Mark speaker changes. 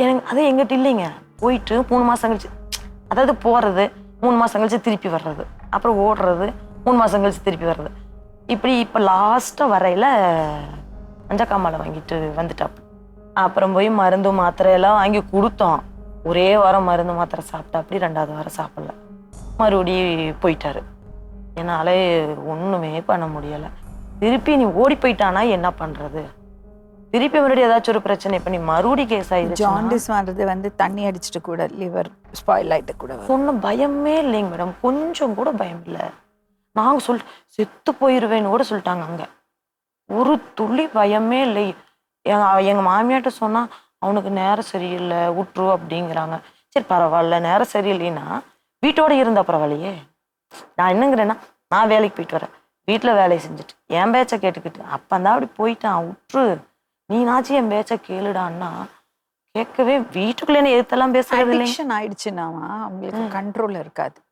Speaker 1: எனக்கு அது எங்கிட்ட இல்லைங்க. போயிட்டு 3 மாசம் கழிச்சு, அதாவது போறது 3 மாசம் கழிச்சு திருப்பி வர்றது, அப்புறம் ஓடுறது 3 மாசம் கழிச்சு திருப்பி வர்றது. இப்படி இப்போ லாஸ்ட்டாக வரையில மஞ்சக்காமாலை வாங்கிட்டு வந்துட்டாப்பு. அப்புறம் போய் மருந்து மாத்திரை எல்லாம் வாங்கி கொடுத்தோம். ஒரே வாரம் மருந்து மாத்திரை சாப்பிட்டா, அப்படி 2வது வாரம் சாப்பிடல, மறுபடி போயிட்டாரு. என்னால ஒண்ணுமே பண்ண முடியல. திருப்பி நீ ஓடி போயிட்டானா என்ன பண்றது? திருப்பி மறுபடியும் ஏதாச்சும் ஒரு பிரச்சனை பண்ணி மறுபடி கேஸ் ஆயிடுச்சு.
Speaker 2: ஜாண்டிஸ் வர்றது தண்ணி அடிச்சுட்டு கூட லிவர் ஸ்பாயில் ஆயிட்டு கூட
Speaker 1: சொன்ன பயமே இல்லைங்க மேடம், கொஞ்சம் கூட பயம் இல்லை. நாங்க செத்து போயிருவேன்னு கூட சொல்லிட்டாங்க. அங்க ஒரு துளி பயமே இல்லை. எங்க மாமியார்ட்ட சொன்னா அவனுக்கு நேரம் சரியில்லை விட்டுரு அப்படிங்கிறாங்க. சரி பரவாயில்ல, நேரம் சரியில்லைன்னா வீட்டோட இருந்த பரவாயில்லையே. நான் என்னங்கிறேன்னா, நான் வேலைக்கு போயிட்டு வரேன், வீட்டுல வேலையை செஞ்சுட்டு என் பேச்சை கேட்டுக்கிட்டு அப்பந்தான் அப்படி போயிட்டான், விட்டுரு, நீனாச்சும் என் பேச்சை கேளுடான்னா கேட்கவே வீட்டுக்குள்ளே எதிர்த்தெல்லாம் பேசுறது இல்லைங்க.
Speaker 2: ஆயிடுச்சுன்னா அவங்களுக்கு கண்ட்ரோல் இருக்காது.